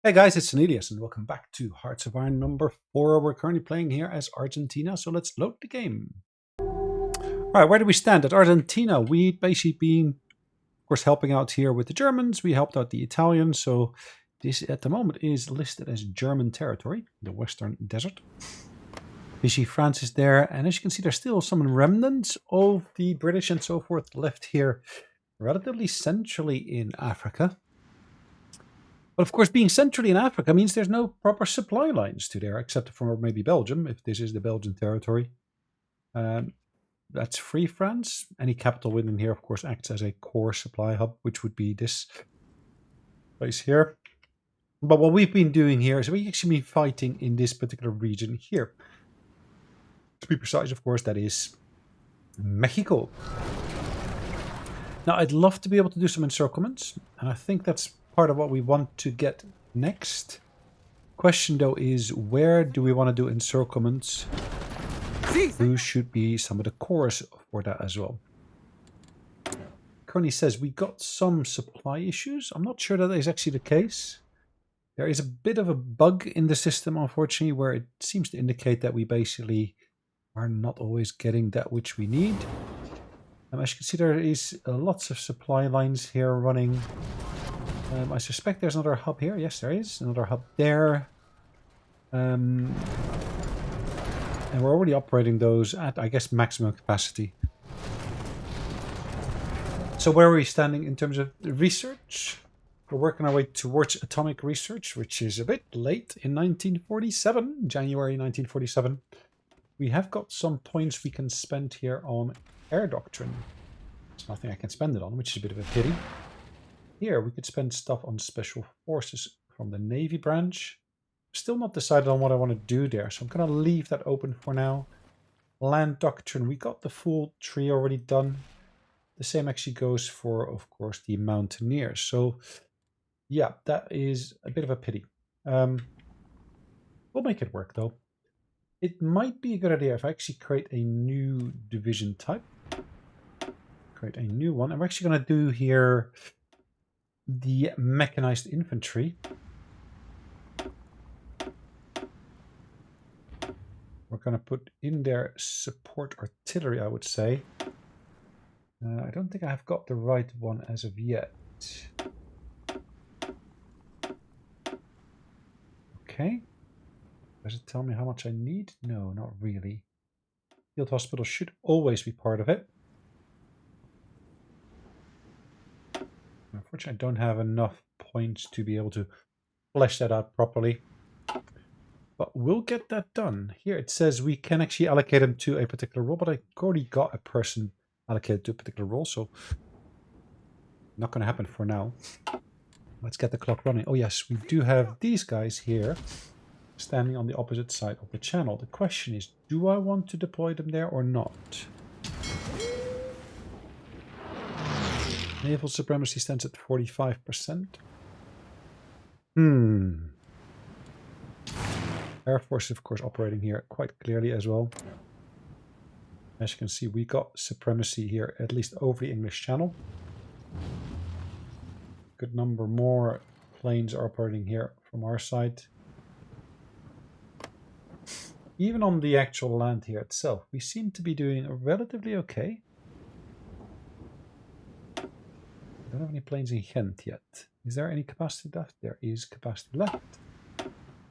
Hey guys, it's Sonelias and welcome back to Hearts of Iron number 4. We're currently playing here as Argentina, so let's load the game. Alright, where do we stand? At Argentina, we'd basically been, of course, helping out here with the Germans. We helped out the Italians, so this at the moment is listed as German territory, the Western Desert. Vichy France is there, and as you can see, there's still some remnants of the British and so forth left here relatively centrally in Africa. But of course, being centrally in Africa means there's no proper supply lines to there, except for maybe Belgium, if this is the Belgian territory. That's Free France. Any capital within here, of course, acts as a core supply hub, which would be this place here. But what we've been doing here is we've actually been fighting in this particular region here. To be precise, of course, that is Mexico. Now, I'd love to be able to do some encirclements, and I think that's part of what we want to get next. Question though is, where do we want to do encirclements? Who should be some of the cores for that as well? Currently says we got some supply issues. I'm not sure that is actually the case. There is a bit of a bug in the system, unfortunately, where it seems to indicate that we basically are not always getting that which we need. As you can see, there is lots of supply lines here running. I suspect there's another hub here. Yes, there is another hub there. And we're already operating those at, I guess, maximum capacity. So where are we standing in terms of research? We're working our way towards atomic research, which is a bit late in 1947, January 1947. We have got some points we can spend here on air doctrine. There's nothing I can spend it on, which is a bit of a pity. Here, we could spend stuff on special forces from the Navy branch. Still not decided on what I want to do there, so I'm going to leave that open for now. Land doctrine, we got the full tree already done. The same actually goes for, of course, the mountaineers. So, yeah, that is a bit of a pity. We'll make it work, though. It might be a good idea if I actually create a new division type. Create a new one. I'm actually going to do here the mechanized infantry. We're going to put in there support artillery, I would say. I don't think I have got the right one as of yet. Okay. Does it tell me how much I need? No, not really. Field hospital should always be part of it. Unfortunately, I don't have enough points to be able to flesh that out properly. But we'll get that done. Here it says we can actually allocate them to a particular role, but I already got a person allocated to a particular role, so not going to happen for now. Let's get the clock running. Oh yes, we do have these guys here standing on the opposite side of the channel. The question is, do I want to deploy them there or not? Naval supremacy stands at 45%. Air Force is, of course, operating here quite clearly as well. As you can see, we got supremacy here, at least over the English Channel. Good number more planes are operating here from our side. Even on the actual land here itself, we seem to be doing relatively okay. Don't have any planes in Ghent yet. Is there any capacity left? There is capacity left.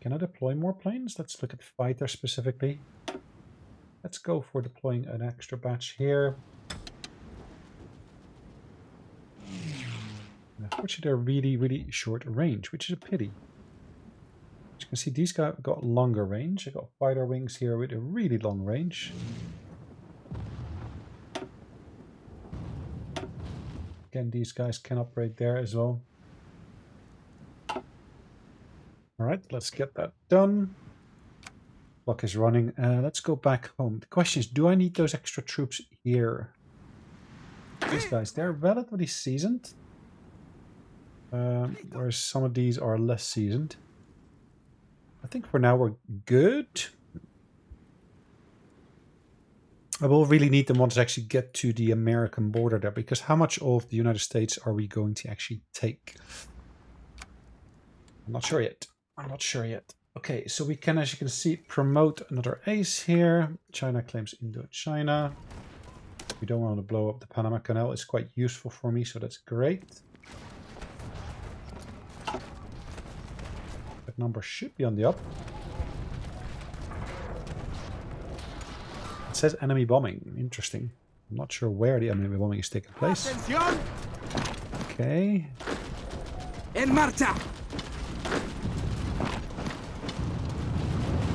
Can I deploy more planes? Let's look at fighter specifically. Let's go for deploying an extra batch here. Unfortunately, they're really, really short range, which is a pity. As you can see, these guys got longer range. I got fighter wings here with a really long range. Again, these guys can operate there as well. Alright, let's get that done. Clock is running. Let's go back home. The question is, do I need those extra troops here? These guys, they're relatively seasoned. Whereas some of these are less seasoned. I think for now we're good. I will really need them once I actually get to the American border there, because how much of the United States are we going to actually take? I'm not sure yet. I'm not sure yet. Okay, so we can, as you can see, promote another ace here. China claims Indochina. We don't want to blow up the Panama Canal. It's quite useful for me, so that's great. That number should be on the up. It says enemy bombing. Interesting. I'm not sure where the enemy bombing is taking place. Atención. Okay. En marcha.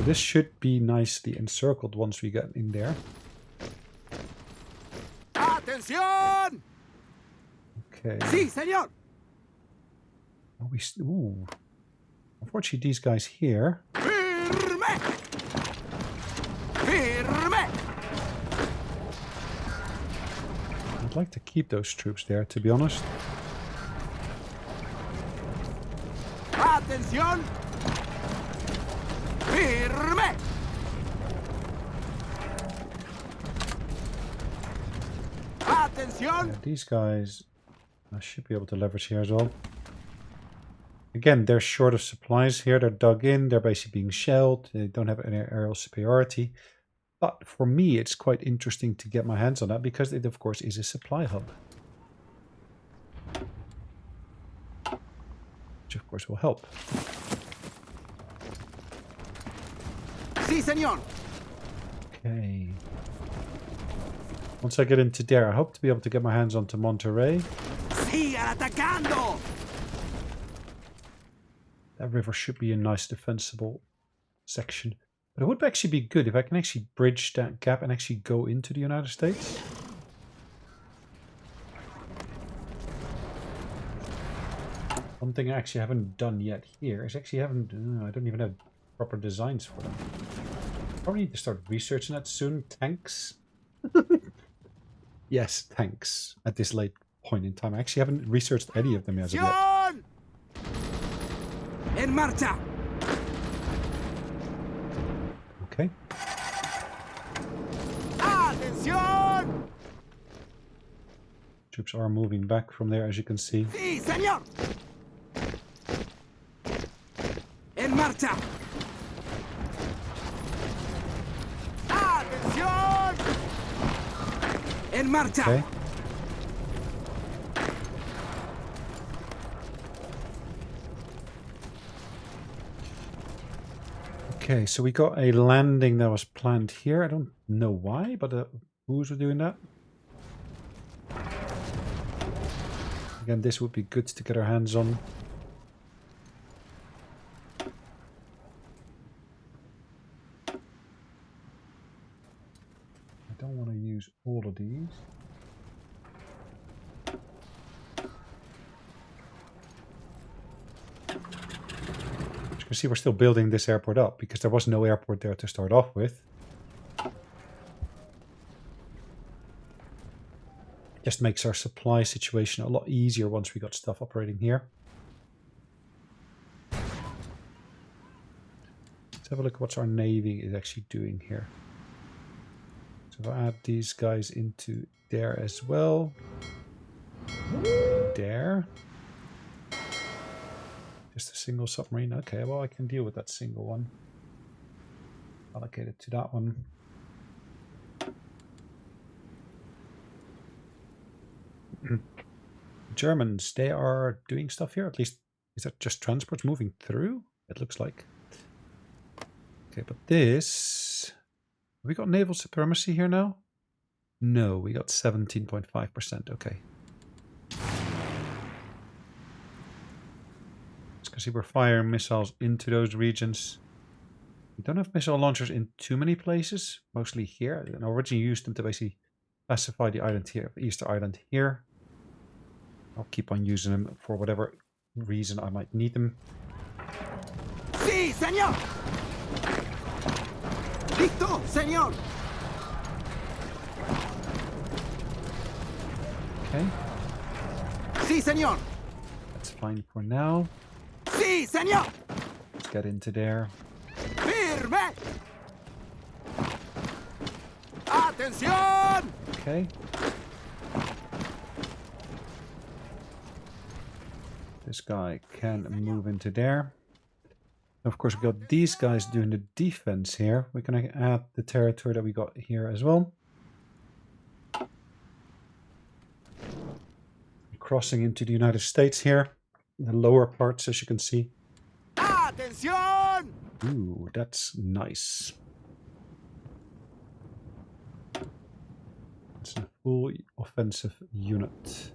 This should be nicely encircled once we get in there. Atención. Okay. Sí, señor. Oh, ooh. Unfortunately, these guys here. Firme. Firme. I'd like to keep those troops there, to be honest. Atención. Firme. Atención. Yeah, these guys, I should be able to leverage here as well. Again, they're short of supplies here. They're dug in. They're basically being shelled. They don't have any aerial superiority. But for me, it's quite interesting to get my hands on that because it, of course, is a supply hub. Which, of course, will help. Sí, señor. Okay. Once I get into there, I hope to be able to get my hands onto Monterrey. Sigan atacando. That river should be a nice defensible section. But it would actually be good if I can actually bridge that gap and actually go into the United States. One thing I actually haven't done yet here is actually I don't even have proper designs for them. Probably need to start researching that soon. Tanks. Yes, tanks at this late point in time. I actually haven't researched any of them as of yet. En marcha. Okay. Atención. Troops are moving back from there, as you can see. Sí, señor. En marcha. Atención. En marcha. Okay. Okay, so we got a landing that was planned here. I don't know why, but who's doing that? Again, this would be good to get our hands on. I don't want to use all of these. You can see we're still building this airport up because there was no airport there to start off with. It just makes our supply situation a lot easier once we got stuff operating here. Let's have a look at what our navy is actually doing here. So I'll add these guys into there as well. There. Just a single submarine. Okay, well, I can deal with that single one. Allocate it to that one. Germans, they are doing stuff here. At least, is that just transports moving through? It looks like. Okay, but this... Have we got naval supremacy here now? No, we got 17.5%. Okay. See, we're firing missiles into those regions. We don't have missile launchers in too many places, mostly here. And I originally used them to basically classify the island here, Easter Island here. I'll keep on using them for whatever reason I might need them. Sí, señor. Listo, señor. Okay. Sí, señor. That's fine for now. Sí, señor. Let's get into there. Firme. Atención. Okay. This guy can move into there. Of course, we've got these guys doing the defense here. We're going to add the territory that we got here as well. Crossing into the United States here. The lower parts, as you can see. Atención! Ooh, that's nice. It's a full offensive unit.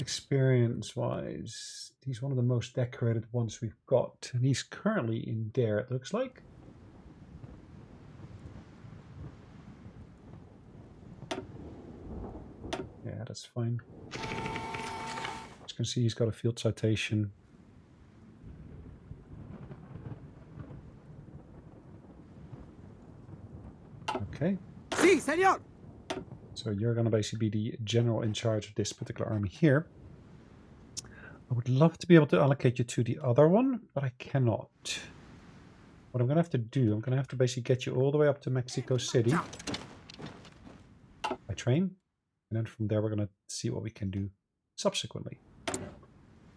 Experience-wise, he's one of the most decorated ones we've got. And he's currently in there, it looks like. Yeah, that's fine. As you can see, he's got a field citation. Okay. Sí, señor! So you're going to basically be the general in charge of this particular army here. I would love to be able to allocate you to the other one, but I cannot. What I'm going to have to do, I'm going to have to basically get you all the way up to Mexico City by train. And then from there, we're going to see what we can do subsequently.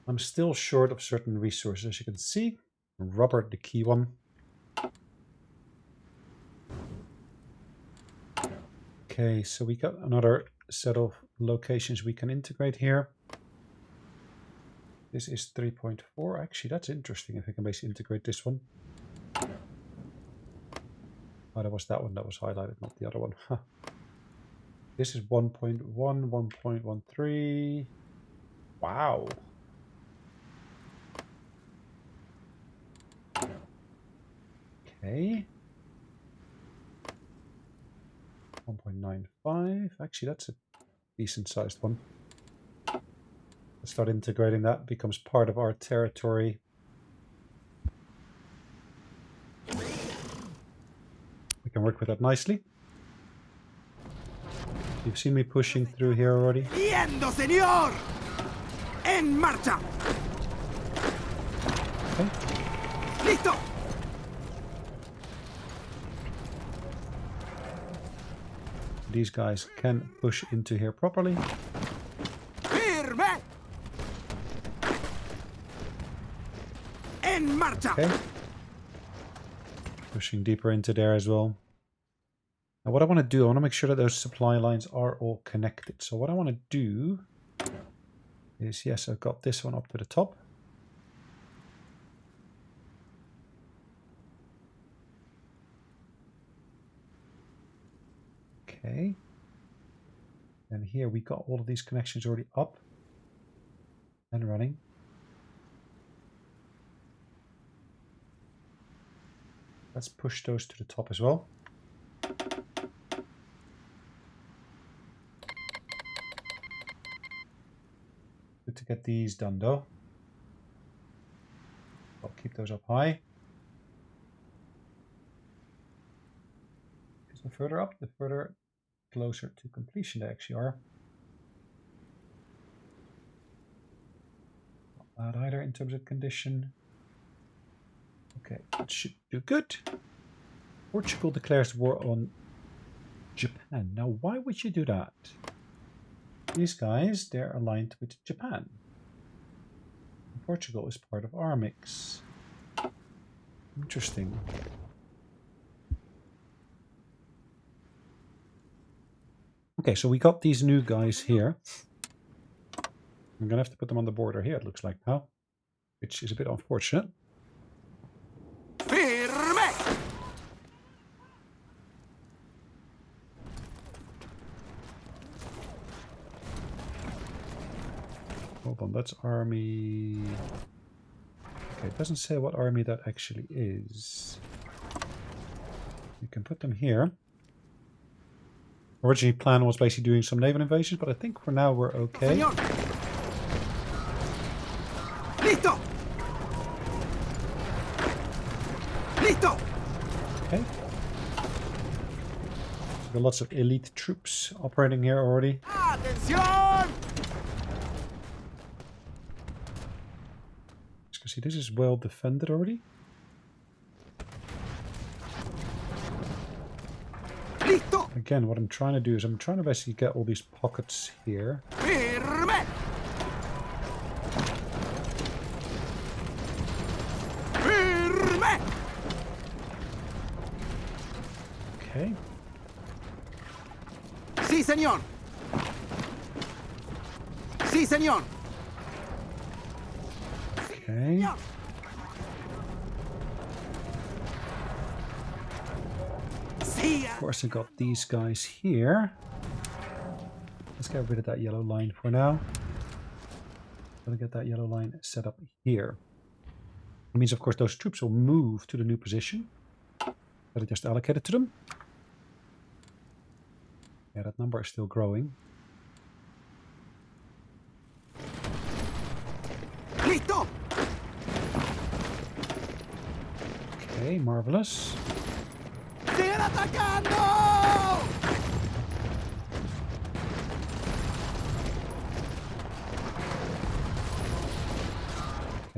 I'm still short of certain resources, as you can see. Rubber, the key one. Okay, so we got another set of locations we can integrate here. This is 3.4. Actually, that's interesting if I can basically integrate this one. Oh, that was that one that was highlighted, not the other one. Huh. This is 1.1, 1.13. Wow. Okay. 1.95. Actually, that's a decent sized one. Let's start integrating that. Becomes part of our territory. We can work with that nicely. You've seen me pushing through here already. Yendo, señor! En marcha! Okay. Listo! These guys can push into here properly. Firme! En marcha! Okay. Pushing deeper into there as well. Now what I want to do, I want to make sure that those supply lines are all connected. So what I want to do is, yes, I've got this one up to the top. Okay. And here we got all of these connections already up and running. Let's push those to the top as well. Good to get these done though. I'll keep those up high. Because the further up, the further closer to completion they actually are. Not bad either in terms of condition. Okay, that should do good. Portugal declares war on Japan. Now, why would you do that? These guys, they're aligned with Japan. Portugal is part of our mix. Interesting. Okay, so we got these new guys here. I'm gonna have to put them on the border here, it looks like now, which is a bit unfortunate. Firme! Hold on, that's army. Okay, it doesn't say what army that actually is. You can put them here. Originally, plan was basically doing some naval invasions, but I think for now we're okay. Señor. Listo! Listo! Okay. So got lots of elite troops operating here already. Atención! As you can see, this is well defended already. Listo! Again, what I'm trying to do is I'm trying to basically get all these pockets here. Firme! Firme! Okay. Sí, señor. Sí, señor. Okay. Sí. Of course, I got these guys here. Let's get rid of that yellow line for now. Gonna get that yellow line set up here. It means, of course, those troops will move to the new position that I just allocated to them. Yeah, that number is still growing. Listo. Okay, marvelous. ¡Siguen atacando!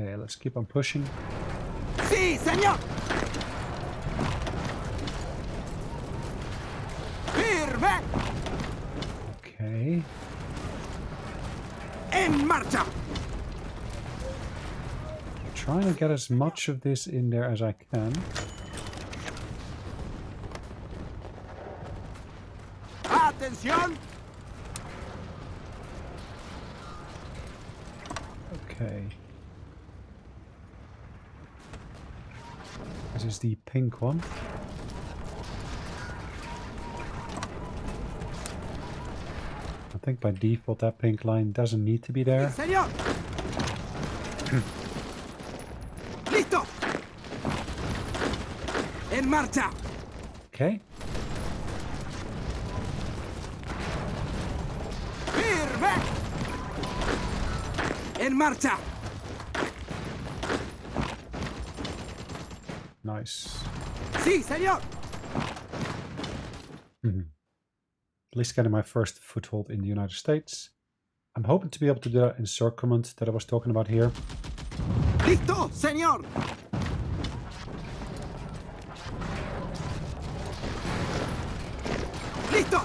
Okay, let's keep on pushing. Sí, señor. Firme. Okay. En marcha. Trying to get as much of this in there as I can. Atención. Okay. This is the pink one. I think by default that pink line doesn't need to be there. Sí, señor. Listo. En marcha. Okay. Firme. En marcha. Nice. Sí, señor. At least getting my first foothold in the United States. I'm hoping to be able to do that encirclement that I was talking about here. Listo, señor. Listo.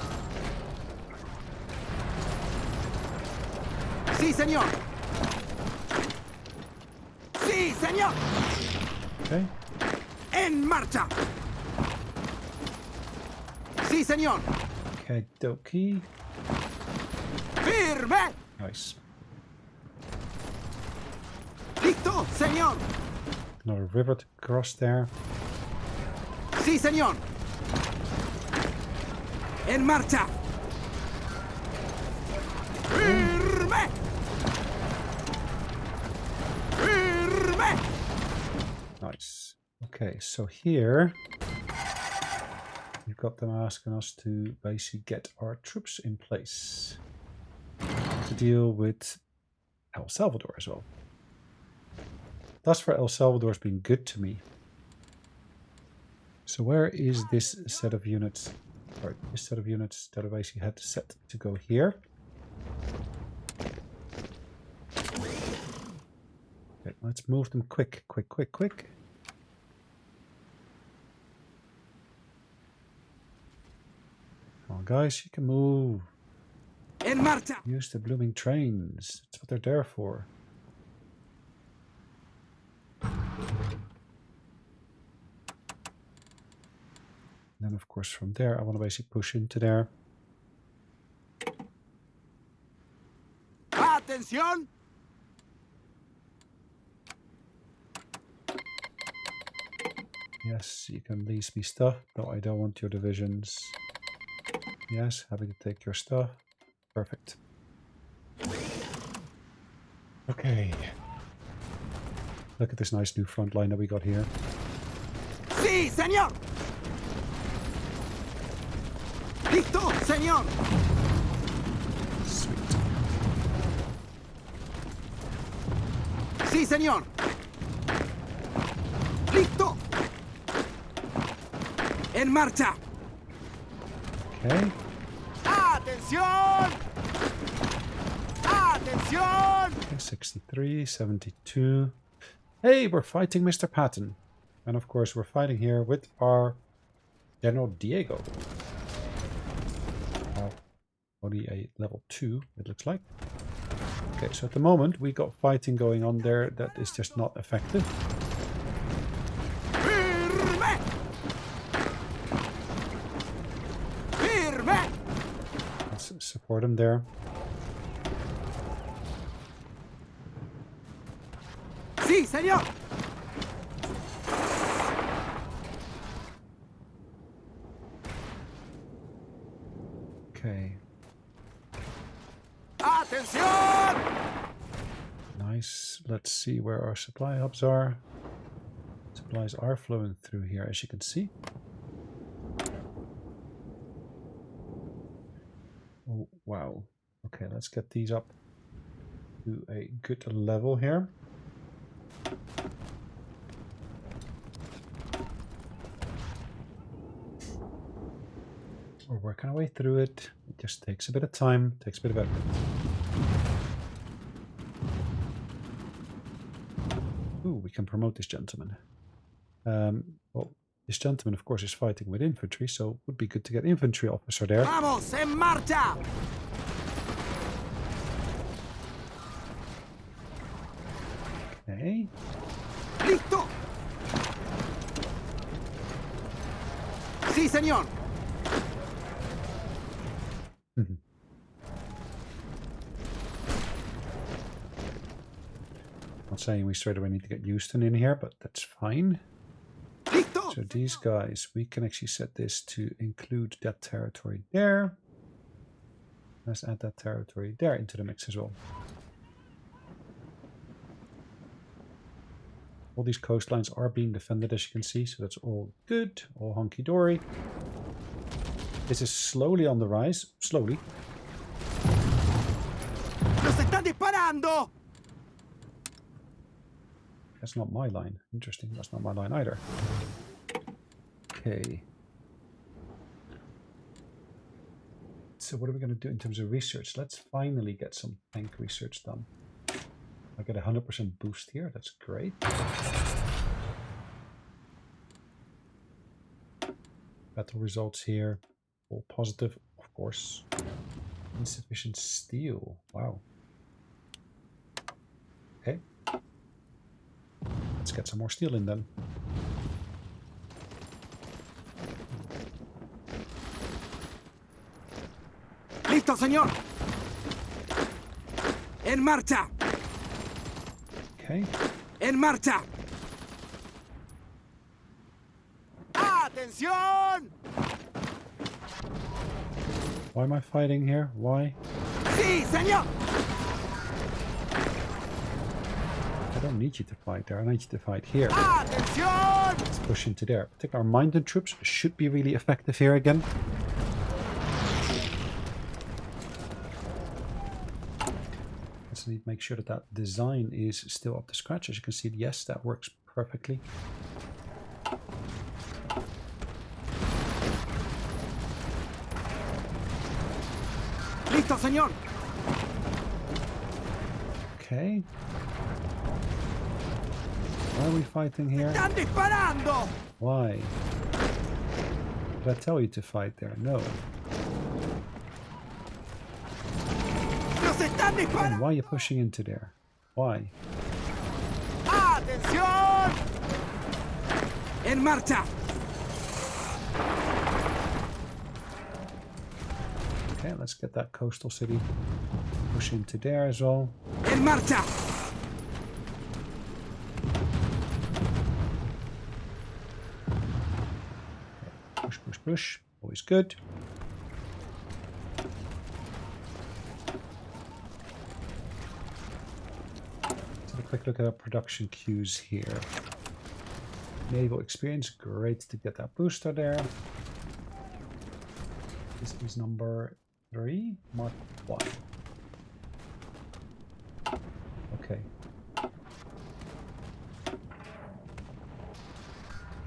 Sí, señor. Sí, señor. Okay. En marcha. Sí, señor. Okay, dokie. Firme. Nice. Listo, señor. Another river to cross there. Sí, señor. En marcha. Firme. Firme. Nice. Okay, so here we've got them asking us to basically get our troops in place to deal with El Salvador as well. Thus far, El Salvador has been good to me. So where is this set of units? Right, this set of units that I basically had set to go here. Okay, let's move them quick. Come on, guys, you can move. En marcha. Use the blooming trains. That's what they're there for. And then, of course, from there, I want to basically push into there. Atención. Yes, you can lease me stuff. No, I don't want your divisions. Yes, happy to take your stuff. Perfect. Okay. Look at this nice new front line that we got here. Sí, señor. Listo, señor. Sweet. Sí, señor. Listo. En marcha. Okay. Atención. Atención. Okay, 63, 72. Hey, we're fighting Mr. Patton. And of course, we're fighting here with our General Diego. Only a level 2, it looks like. Okay, so at the moment, we got fighting going on there that is just not effective. support him there. Sí, señor. Okay. Atención. Nice. Let's see where our supply hubs are. Supplies are flowing through here, as you can see. Oh, wow. Okay, let's get these up to a good level here. We're working our way through it. It just takes a bit of time, takes a bit of effort. Ooh, we can promote this gentleman. Well, this gentleman, of course, is fighting with infantry, so it would be good to get infantry officer there. Vamos, en marcha. Okay. Listo. Sí, señor. Not saying we straight away need to get Houston in here, but that's fine. Listo. So these guys, we can actually set this to include that territory there. Let's add that territory there into the mix as well. All these coastlines are being defended, as you can see, so that's all good, all hunky-dory. This is slowly on the rise, slowly. Nos están disparando. That's not my line. Interesting, that's not my line either. Okay. So what are we going to do in terms of research? Let's finally get some tank research done. I get a 100% boost here. That's great. Battle results here. All positive, of course. Insufficient steel. Wow. Okay. Let's get some more steel in then. Listo, señor. En marcha. Okay. En marcha. Atención. Why am I fighting here? Why? Sí, señor. I don't need you to fight there. I need you to fight here. Atención. Let's push into there. I think our mounted troops should be really effective here again. Let's need to make sure that that design is still up to scratch. As you can see, yes, that works perfectly. Listo, señor. Okay. Why are we fighting here? Están disparando. Why? Did I tell you to fight there? No. Nos están And disparando. why are you pushing into there? Why? Atención. En marcha. Okay, let's get that coastal city. Push into there as well. En marcha. Push, push, push. Always good. Let's have a quick look at our production queues here. Naval experience, great to get that booster there. This is number 3, Mark 1. Okay.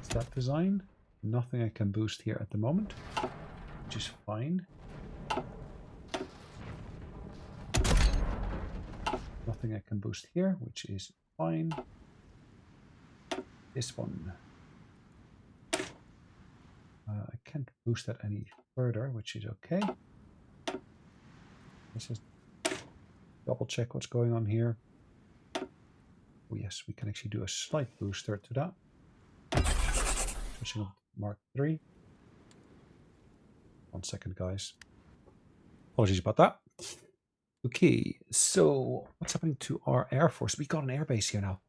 Is that design? Nothing I can boost here at the moment, which is fine. Nothing I can boost here, which is fine. This one. I can't boost that any further, which is okay. Let's just double check what's going on here. Oh yes, we can actually do a slight booster to that. Pushing up Mark 3. 1 second, guys. Apologies about that. Okay, so what's happening to our Air Force? We got an airbase here now.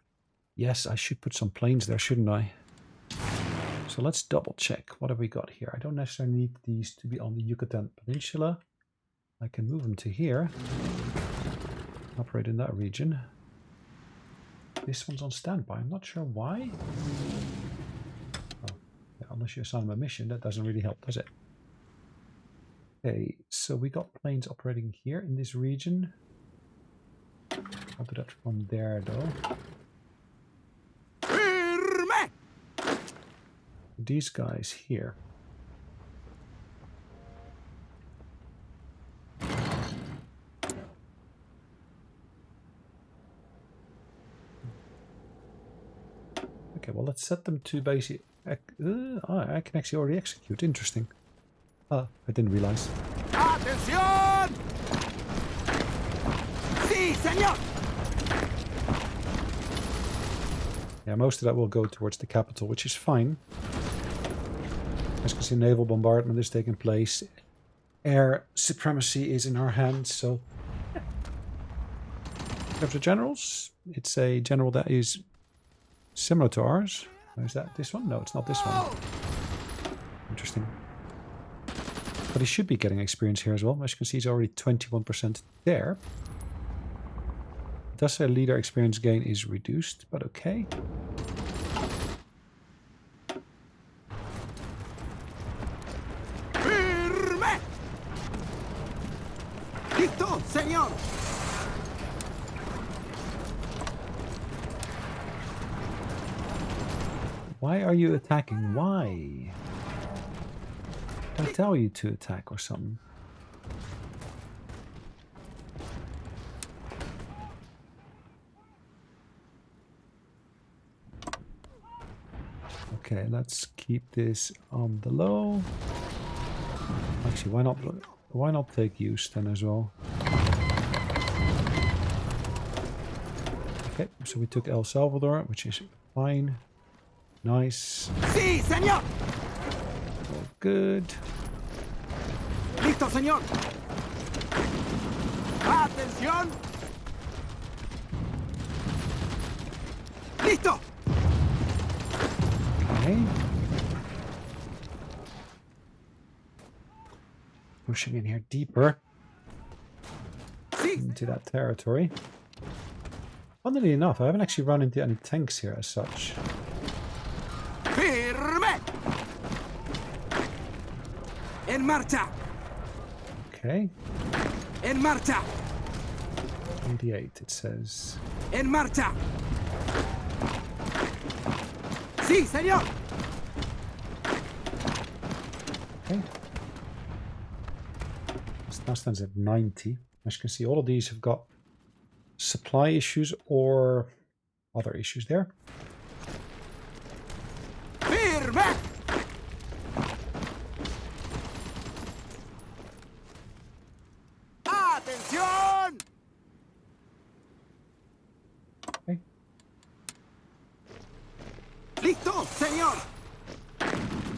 Yes, I should put some planes there, shouldn't I? So let's double check. What have we got here? I don't necessarily need these to be on the Yucatan Peninsula. I can move them to here. Operate in that region. This one's on standby. I'm not sure why. Oh, yeah, unless you assign them a mission, that doesn't really help, does it? Okay, so we got planes operating here in this region. I'll do that from there, though. Firme! These guys here. Okay, well, let's set them to basic. I can actually already execute. Interesting. Ah, I didn't realize. Atención! Sí, señor! Yeah, most of that will go towards the capital, which is fine. As you can see, naval bombardment is taking place. Air supremacy is in our hands, so... In terms of generals, it's a general that is similar to ours. Is that this one? No, it's not this one. Interesting. But he should be getting experience here as well. As you can see, he's already 21% there. It does say leader experience gain is reduced, but okay. Firme! Listo, señor! Why are you attacking? Why? Did I tell you to attack or something? Okay, let's keep this on the low. Actually, why not take Houston as well? Okay, so we took El Salvador, which is fine. Nice. Sí, señor! All good. Listo, señor! Atención! Listo! Okay. Pushing in here deeper Sí, into that territory. Funnily enough, I haven't actually run into any tanks here as such. firme! En marcha! Okay. En marcha! 88, it says. En marcha! Sí, señor! Okay. This now stands at 90. As you can see, all of these have got supply issues or other issues there. Firme! Atención! Okay. Listo, señor!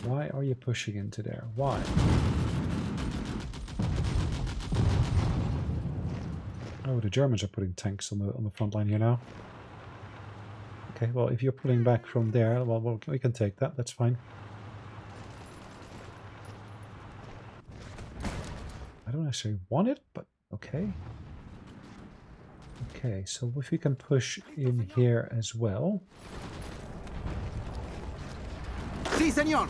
Why are you pushing into there? Why? Oh, the Germans are putting tanks on the front line here now. Okay, well, if you're pulling back from there, well, we can take that. That's fine. I don't necessarily want it, but okay. Okay, so if we can push in here as well. Sí, señor!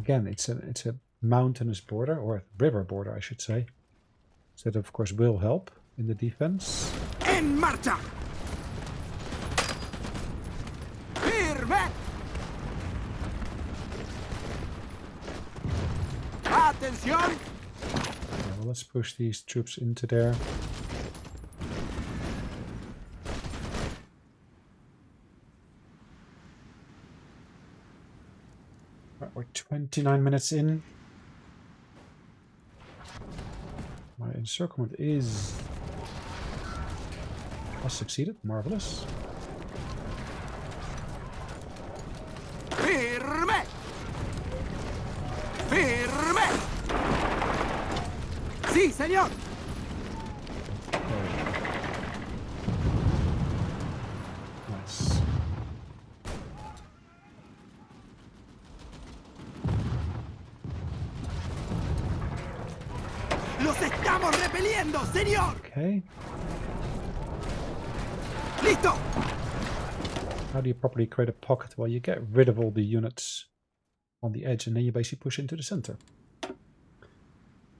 Again, it's a mountainous border, or river border, I should say. So that, of course, will help in the defense. En marcha! Firme! Atención! Okay, well, let's push these troops into there. Right, we're 29 minutes in. My encirclement has succeeded. Marvelous. Firme! señor. Nice. Los estamos repeliendo, señor. Okay. Listo. How do you properly create a pocket? Well, you get rid of all the units on the edge and then you basically push into the center.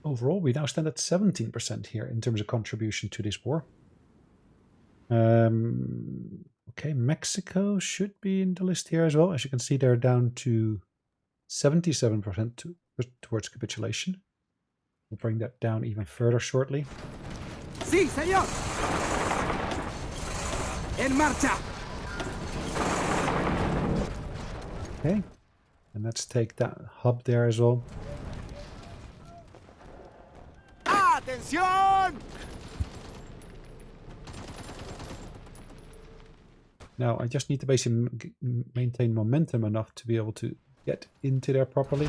Overall, we now stand at 17% here in terms of contribution to this war. Okay, Mexico should be in the list here as well. As you can see, they're down to 77% towards capitulation. We'll bring that down even further shortly. Sí, señor. En marcha. Okay, and let's take that hub there as well. Atención. Now, I just need to basically maintain momentum enough to be able to get into there properly.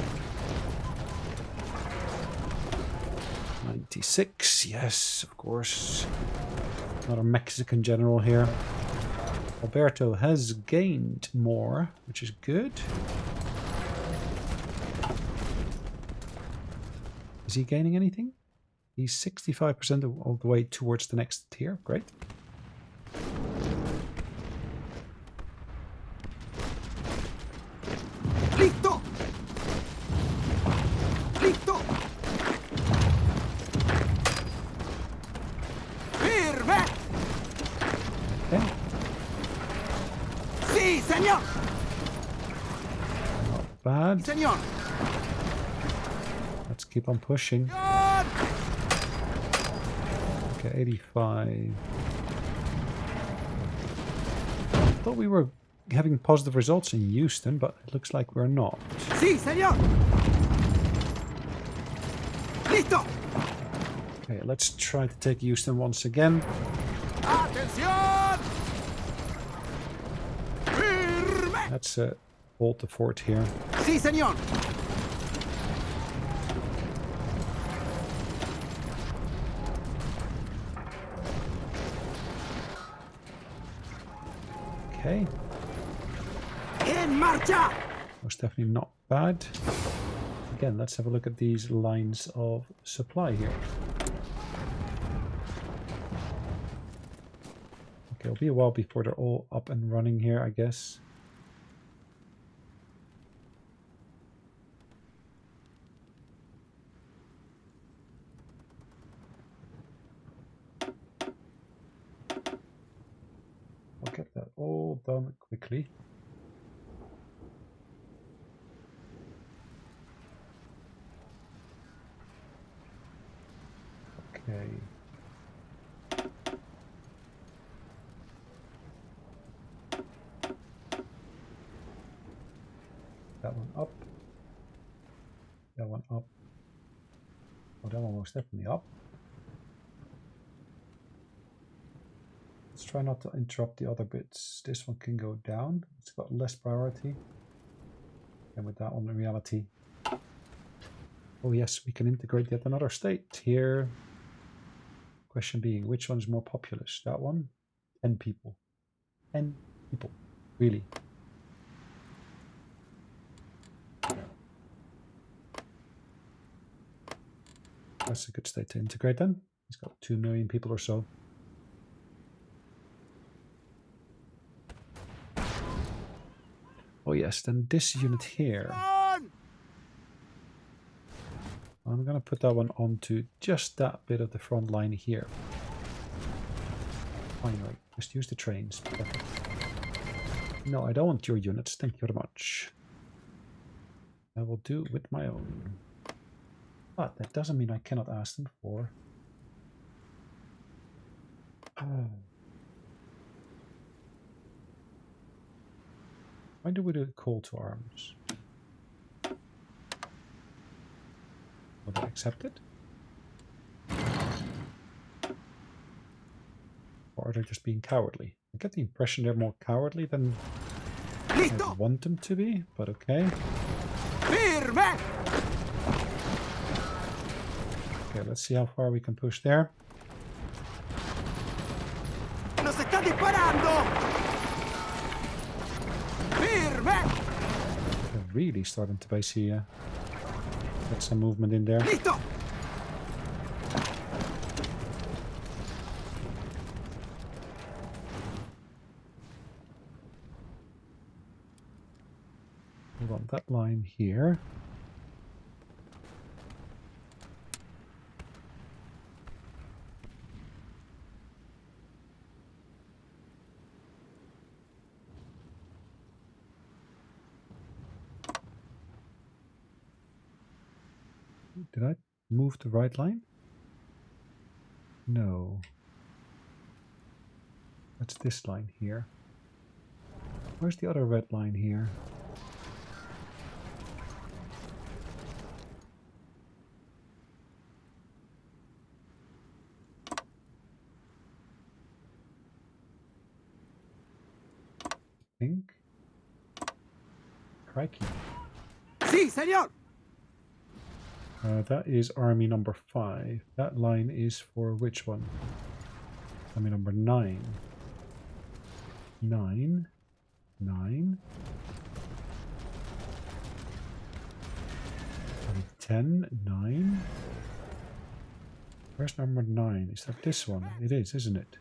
96, yes, of course. Another Mexican general here. Alberto has gained more, which is good. Is he gaining anything? He's 65% of the way towards the next tier. Great. Listo. Listo. Firme. Okay. Sí, señor. Not bad. Señor. Let's keep on pushing. Señor. Okay, 85. I thought we were having positive results in Houston, but it looks like we're not. Sí, señor. Listo. Okay, let's try to take Houston once again. Atención. Firme. Let's hold the fort here. Sí, señor. Okay, En marcha. most definitely not bad. Again, let's have a look at these lines of supply here. Okay, it'll be a while before they're all up and running here, I guess. I'll get that all done quickly. Okay. That one up. That one up. Oh, that one was definitely up. Let's try not to interrupt the other bits. This one can go down. It's got less priority. And with that one, in reality. Oh yes, we can integrate yet another state here. Question being, which one's more populous? That one? 10 people. 10 people. Really? That's a good state to integrate then. He's got 2 million people or so. Oh yes, then this unit here. I'm going to put that one onto just that bit of the front line here. Finally, just use the trains. Perfect. No, I don't want your units. Thank you very much. I will do with my own. But that doesn't mean I cannot ask them for. Why do we do a call to arms? Will they accept it? Or are they just being cowardly? I get the impression they're more cowardly than I want them to be, but okay. Firme. Okay, Okay, let's see how far we can push there. ¡Nos están disparando! ¡Firme! They're really starting to basically get some movement in there. ¡Listo! We want that line here. Did I move the right line? No. That's this line here. Where's the other red line here? Think. Crikey. ¡Sí, señor! That is army number 5. That line is for which one? Army number 9. 9. 9. Army 10. 9. Where's number 9? Is that this one? It is, isn't it?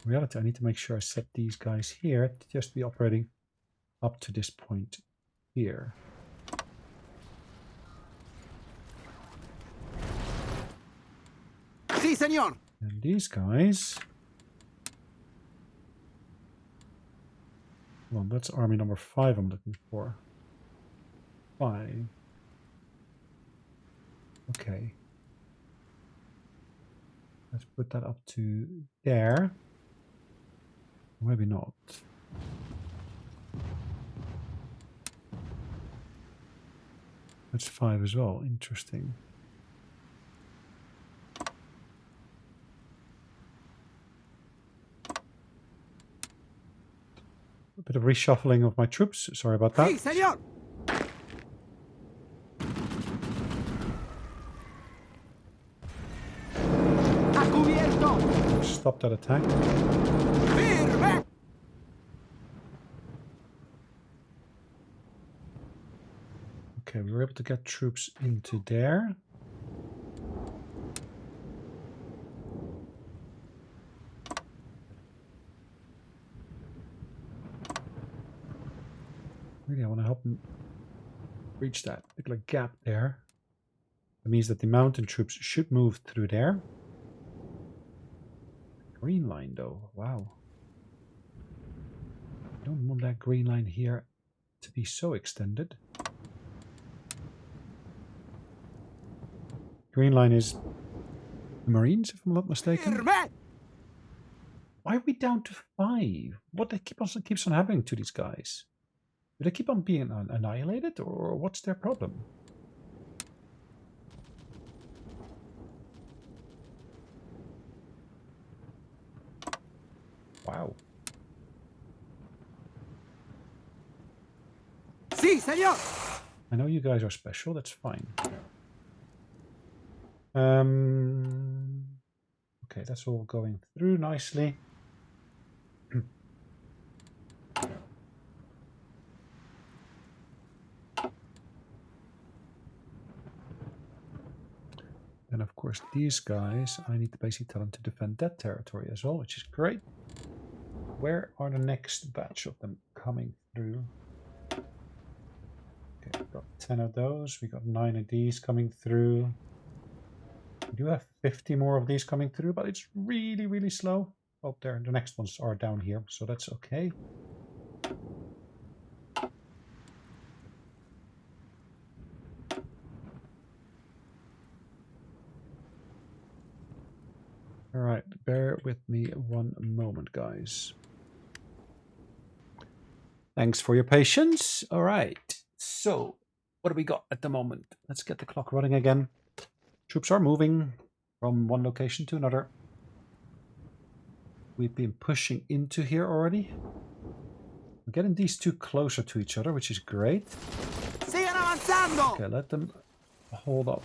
In reality, I need to make sure I set these guys here to just be operating up to this point here. ¡Sí, señor! And these guys... Well, that's army number 5 I'm looking for. 5. Okay. Let's put that up to there. Maybe not. That's 5 as well. Interesting. A bit of reshuffling of my troops. Sorry about that. ¡Sí, señor! ¡A cubierto! Stop that attack. ¡Firme! Okay, we were able to get troops into there. Really, I want to help them reach that particular gap there. That means that the mountain troops should move through there. Green line, though. Wow. I don't want that green line here to be so extended. Green line is the Marines, if I'm not mistaken. ¡Firme! Why are we down to 5? What keeps on happening to these guys? Do they keep on being annihilated, or what's their problem? Wow. ¡Sí, señor! I know you guys are special, that's fine. Okay, that's all going through nicely. And of course these guys, I need to basically tell them to defend that territory as well, which is great. Where are the next batch of them coming through? Okay, we've got 10 of those, we got 9 of these coming through. We do have 50 more of these coming through, but it's really, really slow. Oh, there, the next ones are down here, so that's okay. Alright, bear with me one moment, guys. Thanks for your patience. Alright, so what do we got at the moment? Let's get the clock running again. Troops are moving from one location to another. We've been pushing into here already. We're getting these two closer to each other, which is great. ¡Sigan avanzando! Okay, let them hold up.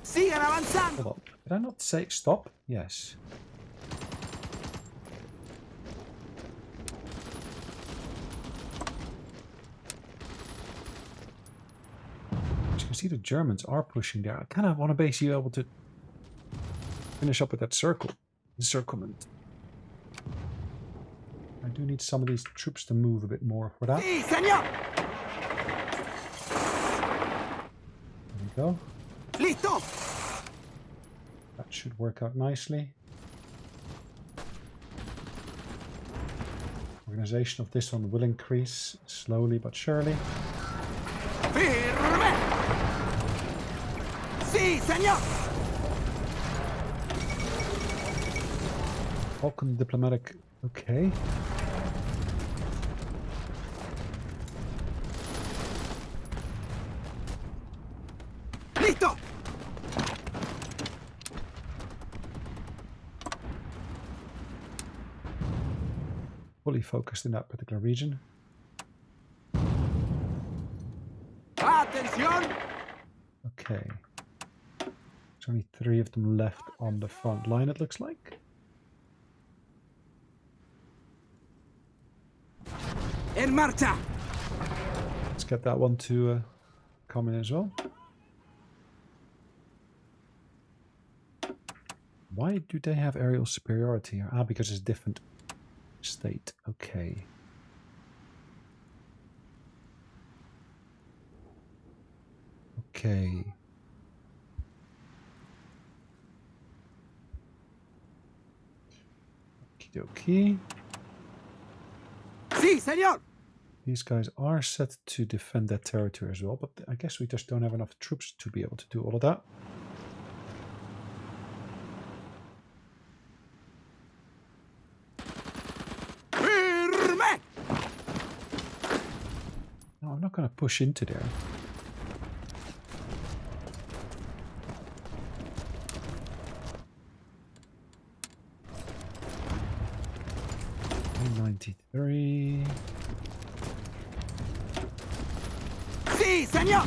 Sigan Hold avanzando! up. Did I not say stop? Yes. As you can see, the Germans are pushing there. I kind of want to basically be able to finish up with that circle. Encirclement. I do need some of these troops to move a bit more for that. Sí, señor! There we go. Listo! That should work out nicely. Organization of this one will increase slowly but surely. Firme! Sí, señor! Balkan diplomatic. Okay. Listo! Fully focused in that particular region. Atención! Okay. There's only 3 of them left on the front line, it looks like. En marcha! Let's get that one to come in as well. Why do they have aerial superiority here? Ah, because it's different state. Okay. Okay. Okie dokie. Sí, señor! These guys are set to defend that territory as well, but I guess we just don't have enough troops to be able to do all of that. Firme! No, I'm not going to push into there. $93. Sí, señor!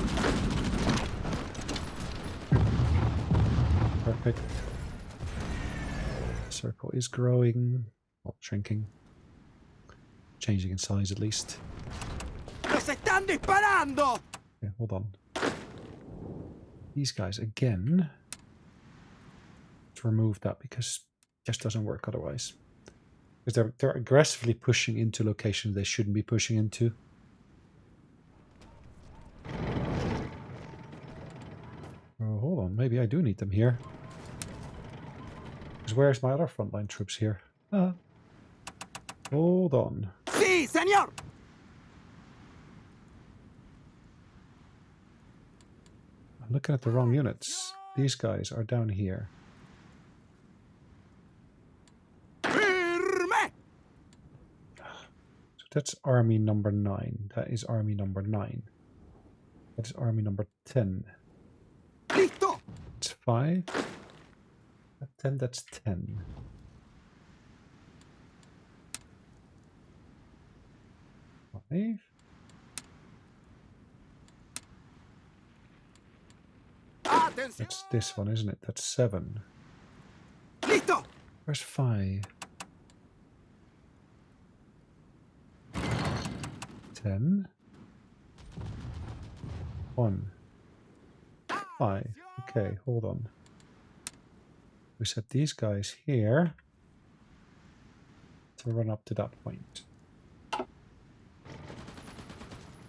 Perfect. Circle is growing, well, shrinking, changing in size at least. ¡Nos están disparando! Okay, hold on. These guys again. Let's remove that because it just doesn't work otherwise. Because they're aggressively pushing into locations they shouldn't be pushing into. Oh, hold on, maybe I do need them here. Because where's my other frontline troops here? Hold on. Sí, señor! I'm looking at the wrong units. These guys are down here. Firme! So that's army number 9. That is army number 9. That is army number 10. Listo! That's 5. That 10, that's 10. Five. Atención! That's this one, isn't it? That's 7. Listo! Where's 5? 10. 1. 5. Okay, hold on. We set these guys here to run up to that point.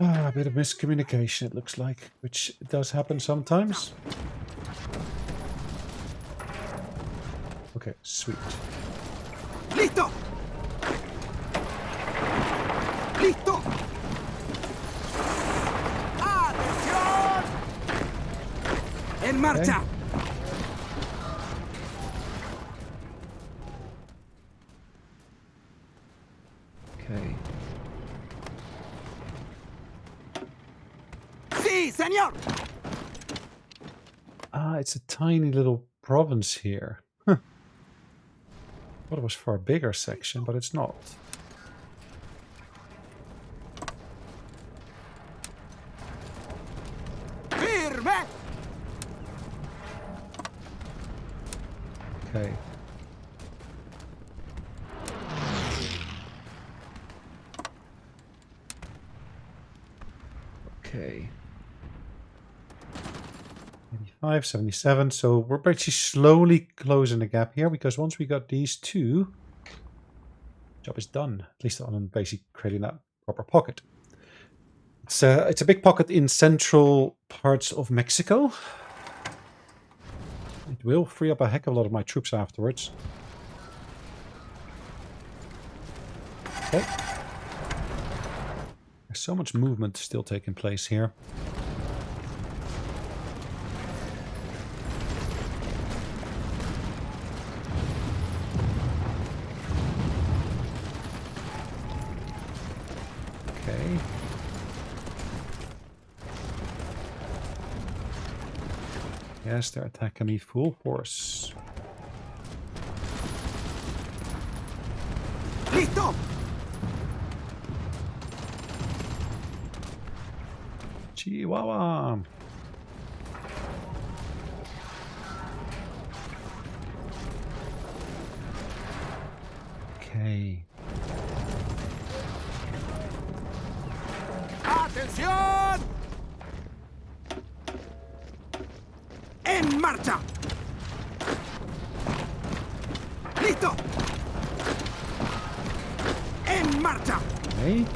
Ah, a bit of miscommunication, it looks like, which does happen sometimes. Okay, sweet. Listo! Listo! Atención! En marcha! Okay. Sí, señor! Ah, it's a tiny little province here. Huh. Thought it was for a bigger section, but it's not. Okay. Okay. 85, 77. So we're actually slowly closing the gap here, because once we got these two, job is done. At least on basically creating that proper pocket. It's a big pocket in central parts of Mexico. It will free up a heck of a lot of my troops afterwards. Okay. There's so much movement still taking place here. Okay. Yes, they're attacking me full force. ¡Listo! Chihuahua. Okay. ¡Atención! ¡En marcha! ¡Listo! ¡En marcha! Okay.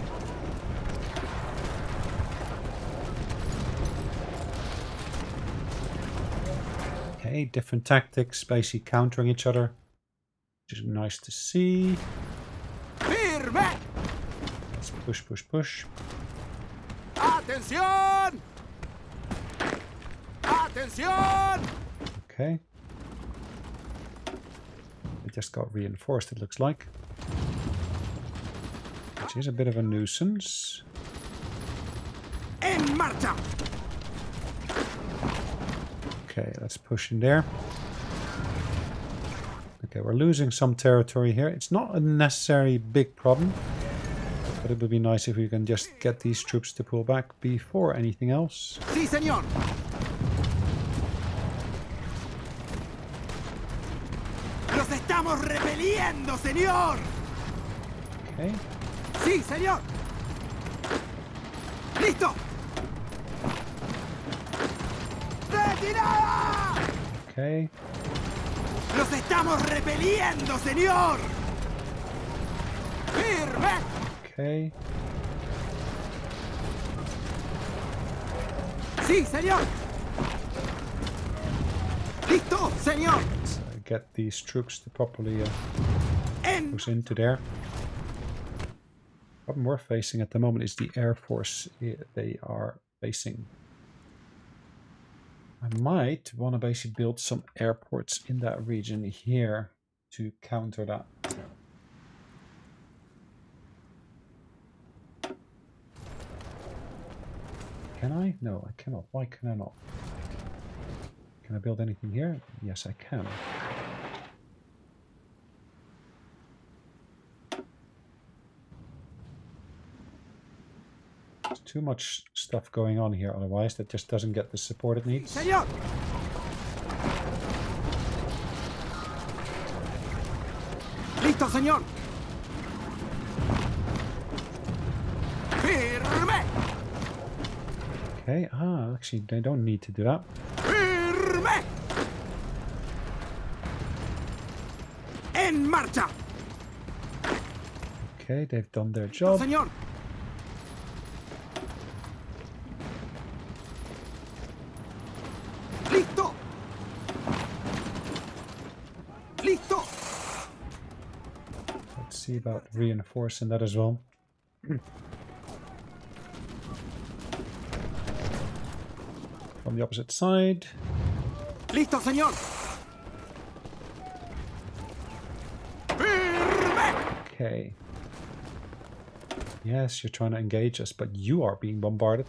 Okay, different tactics, basically countering each other, which is nice to see. ¡Firme! Let's push, push, push. ¡Atención! ¡Atención! Okay. It just got reinforced, it looks like. Which is a bit of a nuisance. ¡En marcha! Okay, let's push in there. Okay, we're losing some territory here. It's not a necessarily big problem, but it would be nice if we can just get these troops to pull back before anything else. ¡Sí, señor! ¡Los estamos repeliendo, señor! Okay. ¡Sí, señor! ¡Listo! ¡Retirada! Okay. ¡Los estamos repeliendo, señor! ¡Firme! Okay. ¡Sí, señor! ¡Listo, señor! Let's get these troops to properly ¡En! push into there. The problem we're facing at the moment is the Air Force they are facing. I might want to basically build some airports in that region here to counter that. Can I? No, I cannot. Why can I not? Can I build anything here? Yes, I can. There's too much stuff going on here, otherwise that just doesn't get the support it needs. ¡Señor! ¡Listo, señor! ¡Firme! Okay, actually they don't need to do that. ¡Firme! ¡En marcha! Okay, they've done their job. Señor. ¡Listo! ¡Listo! Let's see about reinforcing that as well. From the opposite side. ¡Listo, señor! ¡Firme! Okay. Yes, you're trying to engage us, but you are being bombarded.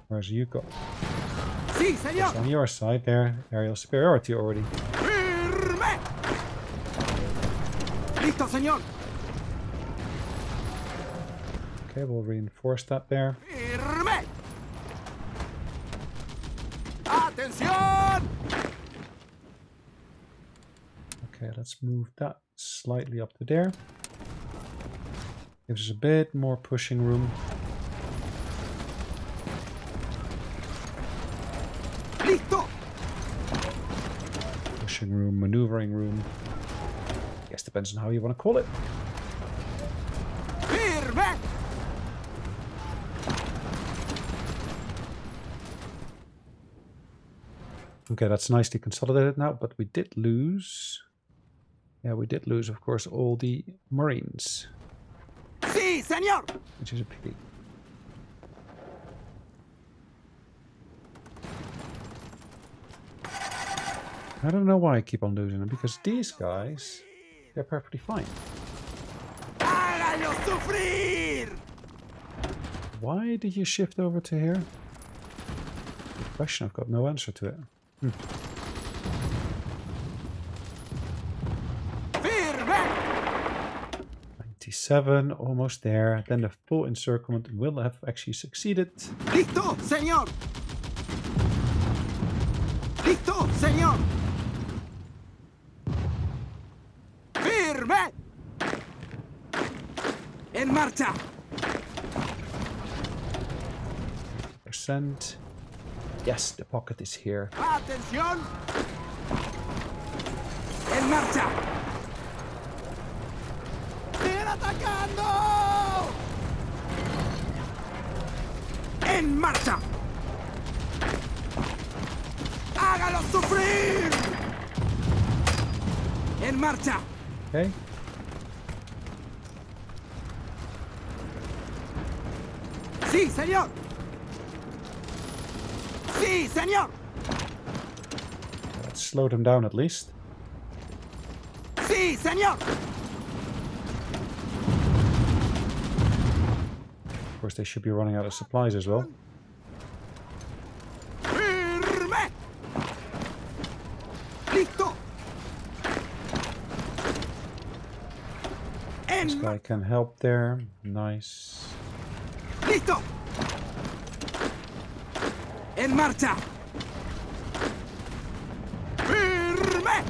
Where's you go? ¡Sí, It's señor! on your side there. Aerial superiority already. ¡Firme! ¡Listo, señor! Okay, we'll reinforce that there. ¡Firme! ¡Atención! Okay, let's move that slightly up to there. Gives us a bit more pushing room. Listo. Pushing room, maneuvering room. I guess depends on how you want to call it. Firme. Okay, that's nicely consolidated now, but we did lose. Yeah, we did lose, of course, all the Marines, Sí, señor. which is a pity. I don't know why I keep on losing them, because these guys, they're perfectly fine. Hágalo sufrir. Why did you shift over to here? Good question, I've got no answer to it. Firme. 97, almost there. Then the full encirclement will have actually succeeded. Listo, señor. Listo, señor. Firme. En marcha. %. Yes, the pocket is here. Atención. En marcha. ¡Siguen atacando! En marcha. ¡Hágalo sufrir! En marcha. Okay. Sí, señor. Sí, señor. Let's slow them down at least. Sí, señor. Of course, they should be running out of supplies as well. Firme. Listo. This En guy can help there. Nice. Listo. En marcha. Firme.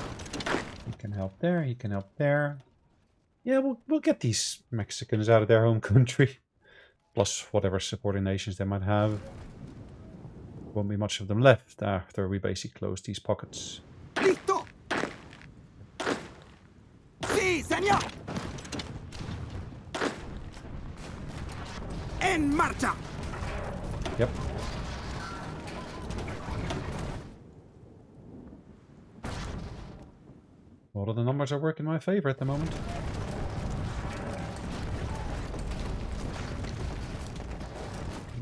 He can help there. He can help there. Yeah, we'll get these Mexicans out of their home country. Plus whatever supporting nations they might have. Won't be much of them left after we basically close these pockets. Listo. Sí, señor. En marcha. Yep. All of the numbers are working in my favor at the moment.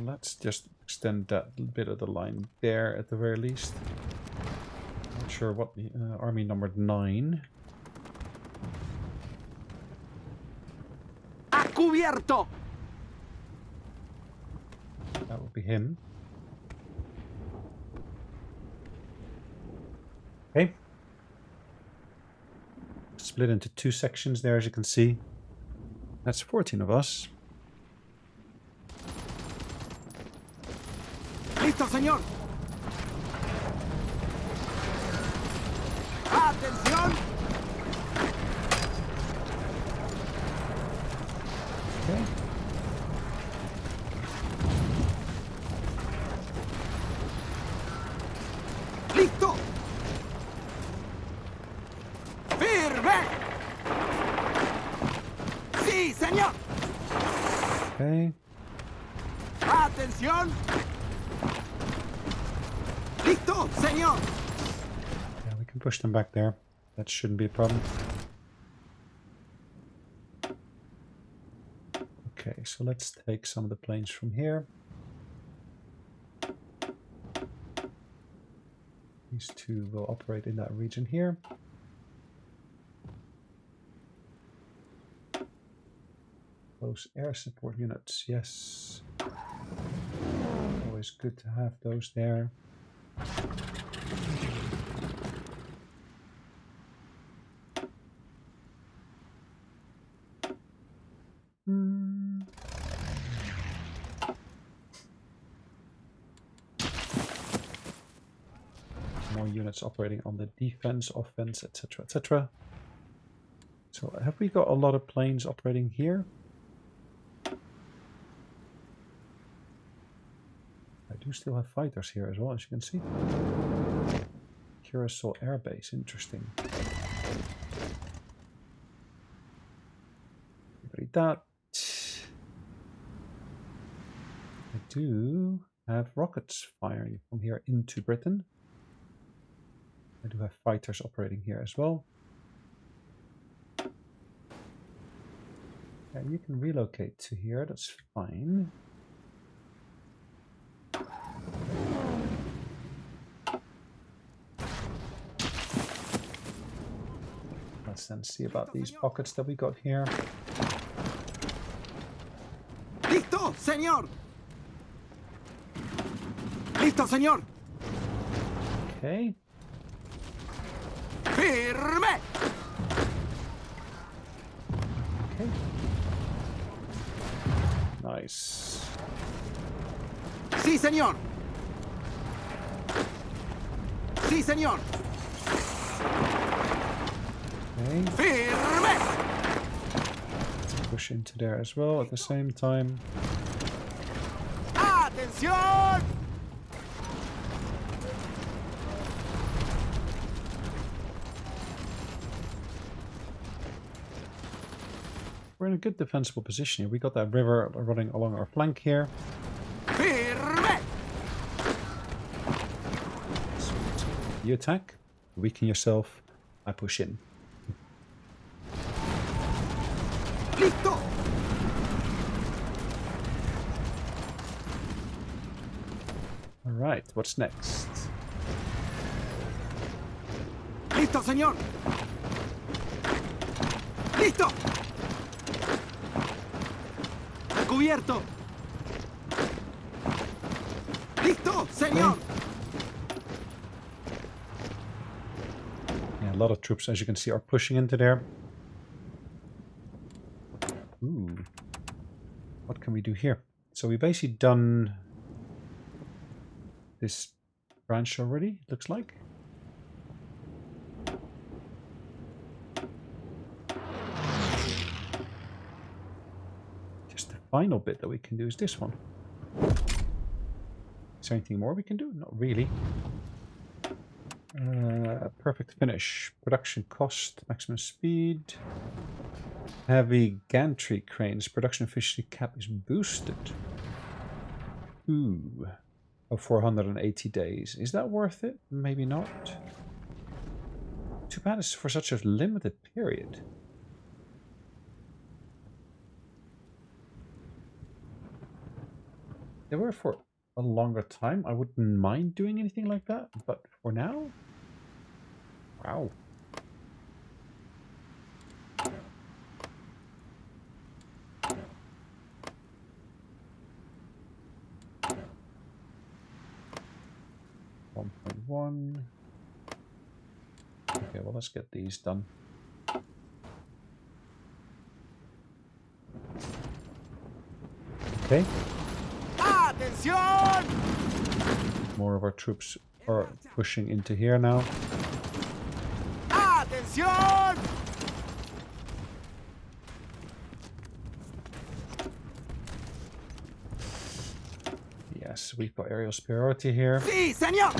Let's just extend that bit of the line there at the very least. Not sure what the army number 9. A cubierto. That would be him. Okay. Split into 2 sections there, as you can see. That's 14 of us. Listo, señor. Atención. Okay. Listo. Firme. Sí, señor. Okay. Atención. Listo, señor. Yeah, we can push them back there. That shouldn't be a problem. Okay, so let's take some of the planes from here. These 2 will operate in that region here. Those air support units, yes. Always good to have those there. More more units operating on the defense, offense, etc., etc. So have we got a lot of planes operating here? I do still have fighters here as well, as you can see. Curacao Air Base, interesting. Read that. I do have rockets firing from here into Britain. I do have fighters operating here as well. Yeah, you can relocate to here, that's fine. Let's then see about these pockets that we got here. Listo, señor. Listo, señor. Okay. Firme. Okay. Nice. Sí, señor. Sí, señor. Okay. Firme. Push into there as well at the same time. Atención. We're in a good defensible position here. We got that river running along our flank here. Firme. You attack, weaken yourself, I push in. Listo. Alright, what's next? Listo, señor. Listo. Cubierto. Listo, señor. Yeah, a lot of troops, as you can see, are pushing into there. Ooh. What can we do here? So we've basically done this branch already, it looks like. Just the final bit that we can do is this one. Is there anything more we can do? Not really. Perfect finish. Production cost, maximum speed. Heavy gantry cranes. Production efficiency cap is boosted. Ooh. Of 480 days. Is that worth it? Maybe not. Too bad it's for such a limited period. They were for a longer time. I wouldn't mind doing anything like that, but for now? Wow. .1. Okay, well, let's get these done. Okay. Atención. More of our troops are pushing into here now. Atención. Yes, we've got aerial superiority here. Sí, señor.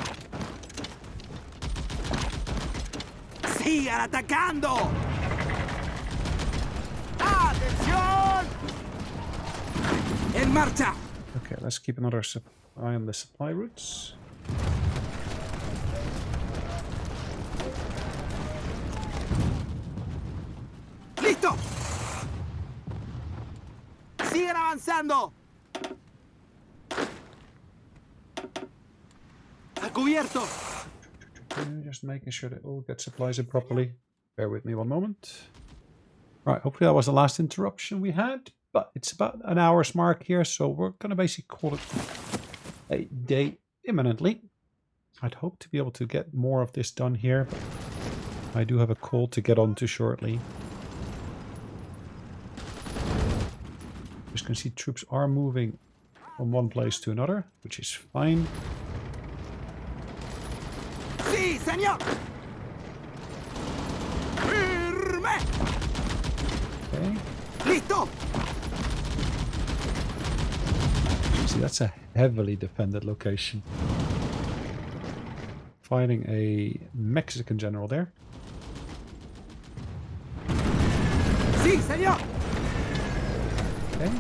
Sigan atacando. Atención. En marcha. Okay, let's keep another eye on the supply routes. Listo. Sigan avanzando. A cubierto. Just making sure that all get supplies in properly. Bear with me one moment. Right, hopefully that was the last interruption we had, but it's about an hour's mark here, so we're going to basically call it a day imminently. I'd hope to be able to get more of this done here, but I do have a call to get on to shortly. As you can see, troops are moving from one place to another, which is fine. Sí, Sí, señor. Firme. Okay. Listo. See, that's a heavily defended location. Fighting a Mexican general there. Sí, señor. Okay.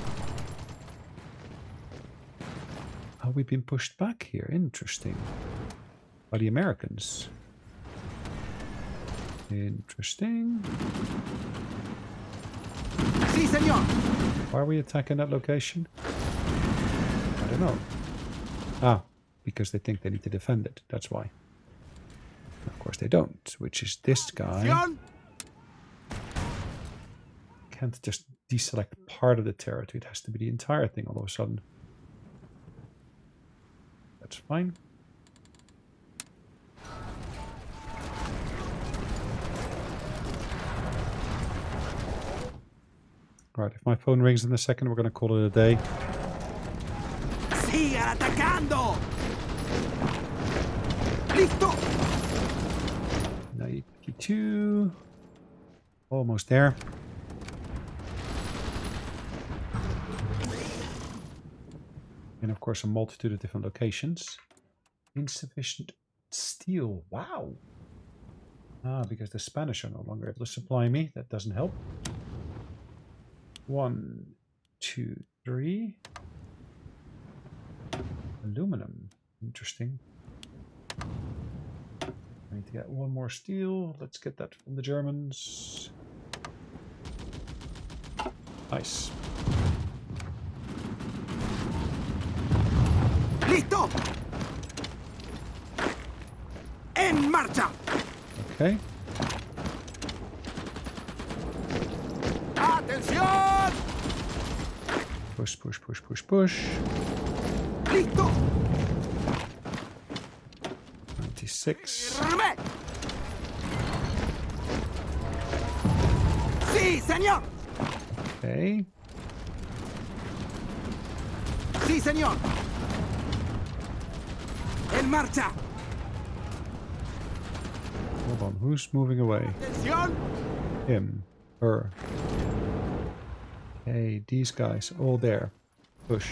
Oh, we've been pushed back here. Interesting. By the Americans. Interesting. Sí, señor. Why are we attacking that location? I don't know. Ah, because they think they need to defend it. That's why. Of course they don't, which is this guy. Acción. Can't just deselect part of the territory. It has to be the entire thing all of a sudden. That's fine. Right, if my phone rings in a second, we're going to call it a day. Sigan atacando. Listo. 92. Almost there. And of course, a multitude of different locations. Insufficient steel. Wow. Ah, because the Spanish are no longer able to supply me. That doesn't help. 1, 2, 3. Aluminum. Interesting. I need to get one more steel. Let's get that from the Germans. Nice. Listo. En marcha. Okay. Atención. Push, push, push, push, push. Listo. 96. Firme. Sí, señor. Okay. Sí, señor. En marcha. Hold on. Who's moving away? Atención. Him. Her. Hey, these guys. All there. Push.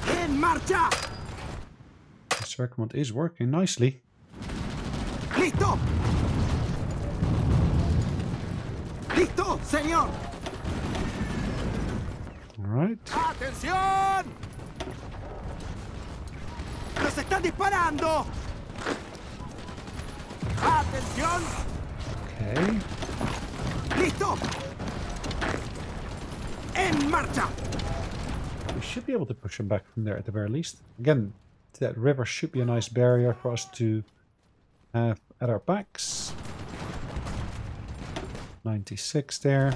En marcha. Encirclement is working nicely. Listo. Listo, señor. Alright. Atención. Nos están disparando. Atención. Okay. Listo. En marcha. We should be able to push them back from there at the very least. Again, that river should be a nice barrier for us to have at our backs. 96 there.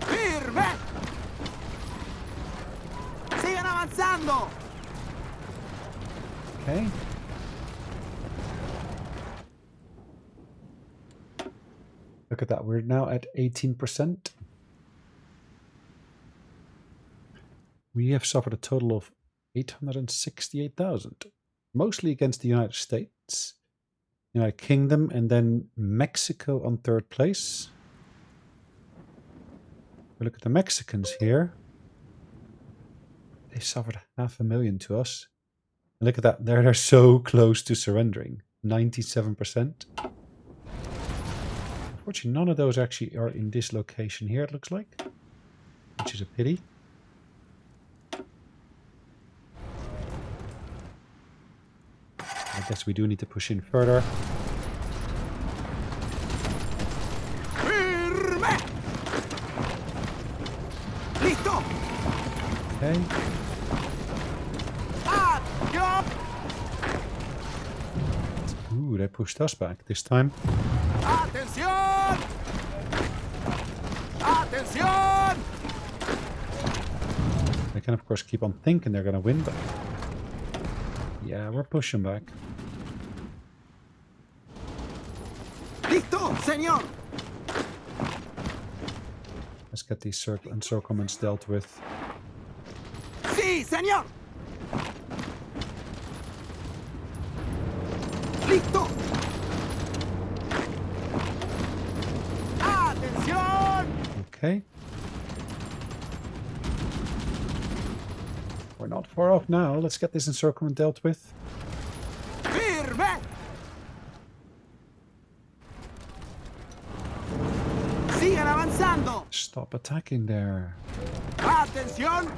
Firme. Sigan avanzando. Okay. Look at that. We're now at 18%. We have suffered a total of 868,000. Mostly against the United States, United Kingdom, and then Mexico on third place. We look at the Mexicans here. They suffered 500,000 to us. And look at that. They're so close to surrendering. 97%. Unfortunately, none of those actually are in this location here, it looks like. Which is a pity. I guess we do need to push in further. Firme. Listo. Okay. Acción. Ooh, they pushed us back this time. Atención. Atención. They can, of course, keep on thinking they're going to win, but... yeah, we're pushing back. Listo, señor. Let's get these encirclements dealt with. Sí, señor. Listo. Atención. Okay. We're not far off now. Let's get this encirclement dealt with. Firme. Sigan avanzando. Stop attacking there. Atención.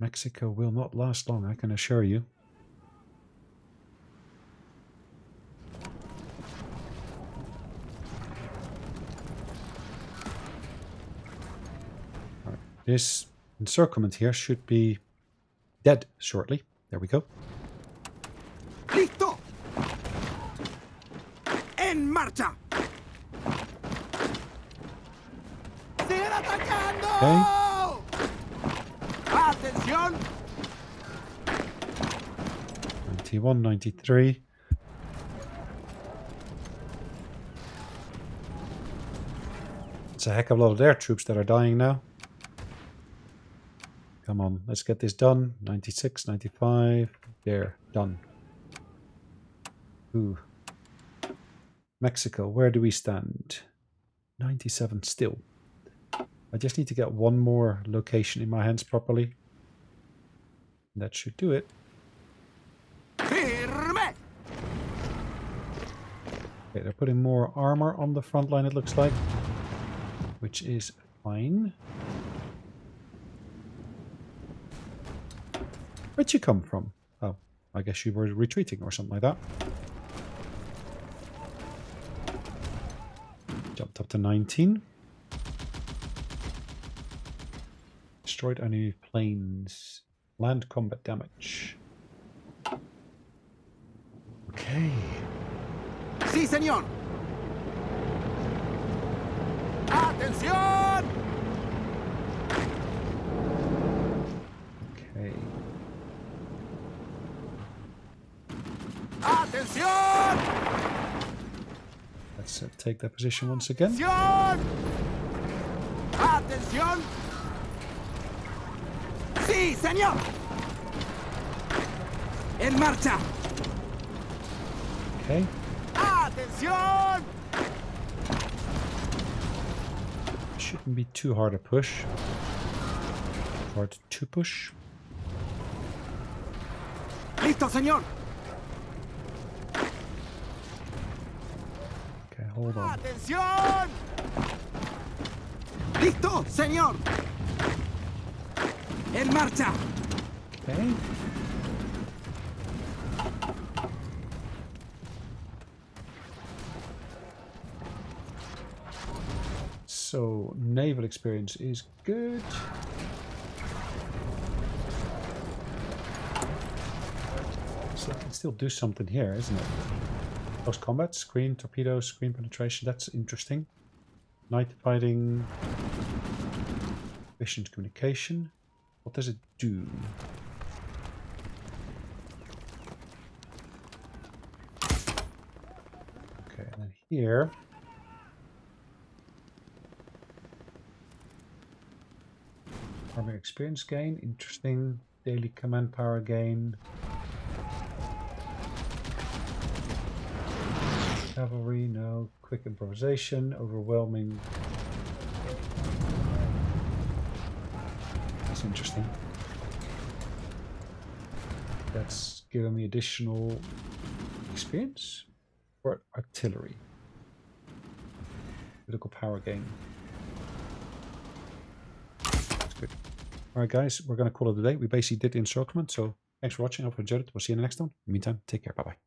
Mexico will not last long, I can assure you. Right. This encirclement here should be dead shortly. There we go. Listo. En marcha. Sigan atacando. Okay. Atención. 91, 93. It's a heck of a lot of their troops that are dying now. Come on, let's get this done. 96, 95. There, done. Ooh. Mexico, where do we stand? 97 still. I just need to get one more location in my hands properly. That should do it. Firme. Okay, they're putting more armor on the front line, it looks like. Which is fine. Where'd you come from? Oh, I guess you were retreating or something like that. Jumped up to 19. Destroyed enemy planes. Land combat damage. Okay. Sí, señor. Atención. Okay. Atención. Let's take that position once again. Atención. Atención. Sí, señor. En marcha. Okay. Atención. Shouldn't be too hard a push. Hard to push. Listo, señor. Okay, hold on. Atención. Listo, señor. En marcha. Okay. So, naval experience is good. So, I can still do something here, isn't it? Close combat, screen, torpedoes, screen penetration. That's interesting. Night fighting. Efficient communication. What does it do? Okay, and then here. Army experience gain, interesting. Daily command power gain. Cavalry, no. Quick improvisation, overwhelming. That's interesting. That's giving me additional experience. Or artillery. Political power gain. Good. Alright guys, we're going to call it a day. We basically did the encirclement, so thanks for watching. I hope you enjoyed it. We'll see you in the next one. In the meantime, take care. Bye-bye.